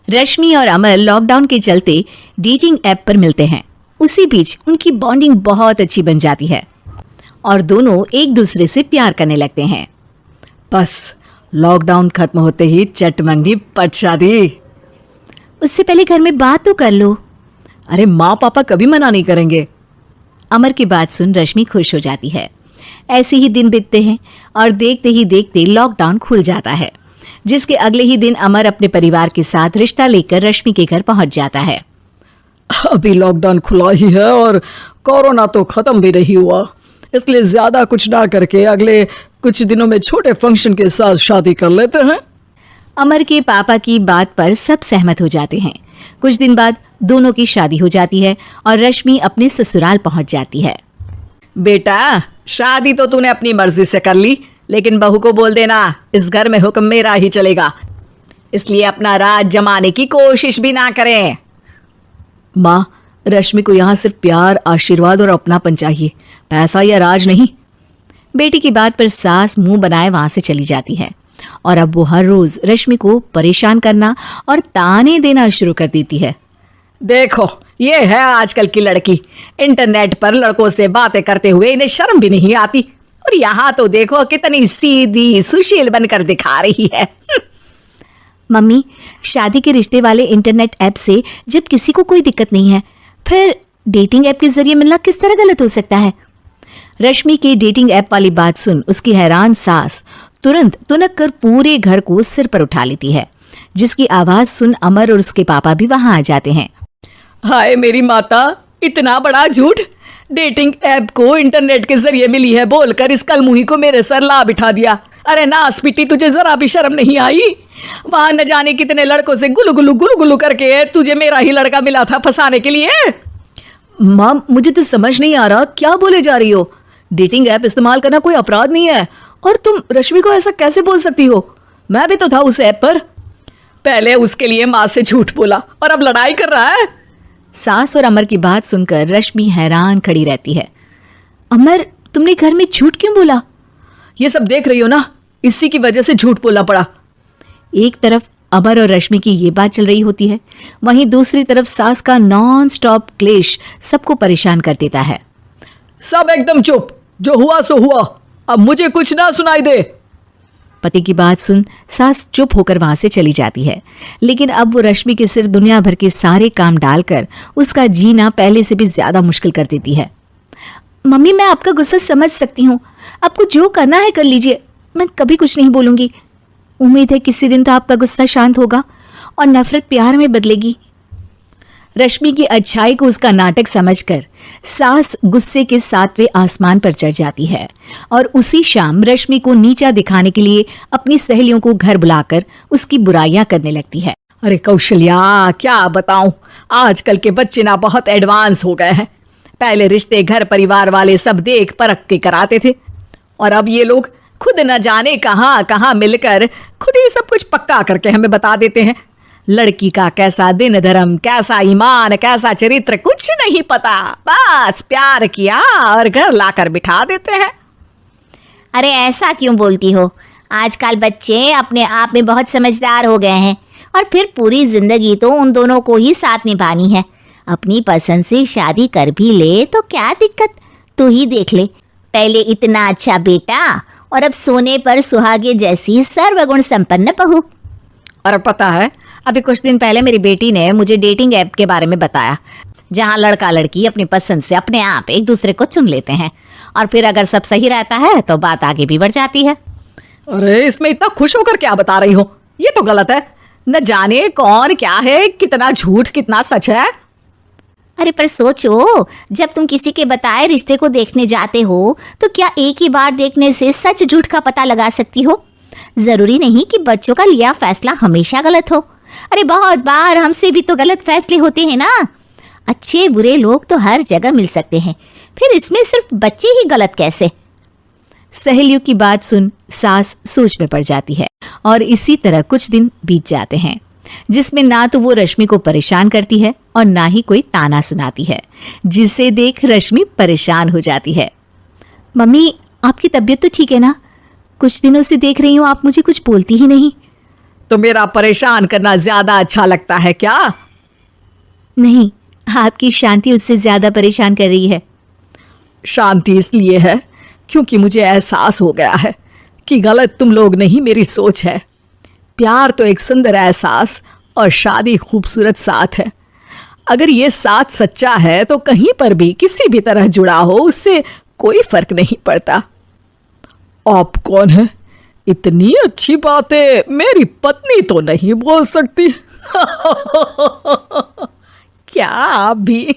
रश्मि और अमर लॉकडाउन के चलते डेटिंग ऐप पर मिलते हैं। उसी बीच उनकी बॉन्डिंग बहुत अच्छी बन जाती है और दोनों एक दूसरे से प्यार करने लगते हैं। बस लॉकडाउन खत्म होते ही चट मंगी पट शादी। उससे पहले घर में बात तो कर लो। अरे माँ पापा कभी मना नहीं करेंगे। अमर की बात सुन रश्मि खुश हो जाती है। ऐसे ही दिन बीतते हैं और देखते ही देखते लॉकडाउन खुल जाता है, जिसके अगले ही दिन अमर अपने परिवार के साथ रिश्ता लेकर रश्मि के घर पहुंच जाता है। अभी लॉकडाउन खुला ही है और कोरोना तो खत्म भी नहीं हुआ, इसलिए ज्यादा कुछ ना करके अगले कुछ दिनों में छोटे फंक्शन के साथ शादी कर लेते हैं। अमर के पापा की बात पर सब सहमत हो जाते हैं। कुछ दिन बाद दोनों की शादी हो जाती है और रश्मि अपने ससुराल पहुंच जाती है। बेटा, शादी तो तूने अपनी मर्जी से कर ली, लेकिन बहू को बोल देना इस घर में हुक्म मेरा ही चलेगा, इसलिए अपना राज जमाने की कोशिश भी ना करें। माँ, रश्मि को यहाँ सिर्फ प्यार, आशीर्वाद और अपनापन चाहिए, पैसा या राज नहीं। बेटी की बात पर सास मुंह बनाए वहां से चली जाती है और अब वो हर रोज रश्मि को परेशान करना और ताने देना शुरू कर देती है। देखो, ये है आजकल की लड़की, इंटरनेट पर लड़कों से बातें करते हुए इन्हें शर्म भी नहीं आती, और यहाँ तो देखो कितनी सीधी सुशील बनकर दिखा रही है। मम्मी, शादी के रिश्ते वाले इंटरनेट ऐप से जब किसी को कोई दिक्कत नहीं है, फिर डेटिंग ऐप के जरिए मिलना किस तरह गलत हो सकता है? रश्मि के डेटिंग ऐप वाली बात सुन उसकी हैरान सास तुरंत तुनक कर पूरे घर को सिर पर उठा लेती है, जिसकी आवाज सुन अमर और उसके पापा भी वहां आ जाते हैं। हाय मेरी माता, इतना बड़ा झूठ! डेटिंग ऐप को इंटरनेट के जरिए मिली है बोलकर इस कलमुही को मेरे सर ला बिठा दिया। अरे नास पिटी, तुझे जरा भी शर्म नहीं आई? वहां न जाने कितने लड़कों से गुलू गुलू करके तुझे मेरा ही लड़का मिला था फंसाने के लिए। मां, मुझे तो समझ नहीं आ रहा क्या बोले जा रही हो। डेटिंग ऐप इस्तेमाल करना कोई अपराध नहीं है, और तुम रश्मि को ऐसा कैसे बोल सकती हो? मैं भी तो था उस ऐप पर। पहले उसके लिए माँ से झूठ बोला और अब लड़ाई कर रहा है। सास और अमर की बात सुनकर रश्मि हैरान खड़ी रहती है। अमर, तुमने घर में झूठ क्यों बोला? ये सब देख रही हो ना, इसी की वजह से झूठ बोलना पड़ा। एक तरफ अमर और रश्मि की ये बात चल रही होती है, वहीं दूसरी तरफ सास का नॉन स्टॉप क्लेश सबको परेशान कर देता है। सब एकदम चुप, जो हुआ सो हुआ, अब मुझे कुछ ना सुनाई दे। पति की बात सुन सास चुप होकर वहां से चली जाती है, लेकिन अब वो रश्मि के सिर दुनिया भर के सारे काम डालकर उसका जीना पहले से भी ज्यादा मुश्किल कर देती है। मम्मी, मैं आपका गुस्सा समझ सकती हूँ, आपको जो करना है कर लीजिए, मैं कभी कुछ नहीं बोलूंगी। उम्मीद है किसी दिन तो आपका गुस्सा शांत होगा और नफरत प्यार में बदलेगी। रश्मि की अच्छाई को उसका नाटक समझकर सास गुस्से के 7वें आसमान पर चढ़ जाती है और उसी शाम रश्मि को नीचा दिखाने के लिए अपनी सहेलियों को घर बुलाकर उसकी बुराइयां करने लगती है। अरे कौशल्या, क्या बताऊं, आजकल के बच्चे ना बहुत एडवांस हो गए हैं। पहले रिश्ते घर परिवार वाले सब देख परख के कराते थे, और अब ये लोग खुद न जाने कहाँ कहाँ मिलकर खुद ही सब कुछ पक्का करके हमें बता देते हैं। लड़की का कैसा दिन धर्म, कैसा ईमान, कैसा चरित्र कुछ नहीं पता, बस प्यार किया और घर लाकर बिठा देते हैं। अरे ऐसा क्यों बोलती हो? आजकल बच्चे अपने आप में बहुत समझदार हो गए हैं, और फिर पूरी जिंदगी तो उन दोनों को ही साथ निभानी है। अपनी पसंद से शादी कर भी ले तो क्या दिक्कत, तू ही देख ले, पहले इतना अच्छा बेटा और अब सोने पर सुहागे जैसी सर्वगुण संपन्न बहू। और पता है, अभी कुछ दिन पहले मेरी बेटी ने मुझे डेटिंग ऐप के बारे में बताया, जहां लड़का लड़की अपनी पसंद से अपने आप एक दूसरे को चुन लेते हैं, और फिर अगर सब सही रहता है तो बात आगे भी बढ़ जाती है। अरे इसमें इतना खुश होकर क्या बता रही हो? ये तो गलत है। न जाने कौन क्या है, कितना झूठ कितना सच है। अरे पर सोचो, जब तुम किसी के बताए रिश्ते को देखने जाते हो तो क्या एक ही बार देखने से सच झूठ का पता लगा सकती हो? जरूरी नहीं कि बच्चों का लिया फैसला हमेशा गलत हो। अरे बहुत बार हमसे भी तो गलत फैसले होते हैं ना। अच्छे बुरे लोग तो हर जगह मिल सकते हैं, फिर इसमें सिर्फ बच्चे ही गलत कैसे? सहेलियों की बात सुन सास सोच में पड़ जाती है, और इसी तरह कुछ दिन बीत जाते हैं, जिसमें ना तो वो रश्मि को परेशान करती है और ना ही कोई ताना सुनाती है, जिसे देख रश्मि परेशान हो जाती है। मम्मी, आपकी तबीयत तो ठीक है ना? कुछ दिनों से देख रही हूँ आप मुझे कुछ बोलती ही नहीं। तो मेरा परेशान करना ज्यादा अच्छा लगता है क्या? नहीं, आपकी शांति उससे ज्यादा परेशान कर रही है। शांति इसलिए है क्योंकि मुझे एहसास हो गया है कि गलत तुम लोग नहीं, मेरी सोच है। प्यार तो एक सुंदर एहसास और शादी खूबसूरत साथ है। अगर ये साथ सच्चा है तो कहीं पर भी किसी भी तरह जुड़ा हो, उससे कोई फर्क नहीं पड़ता। आप कौन है? इतनी अच्छी बातें मेरी पत्नी तो नहीं बोल सकती। क्या आप भी?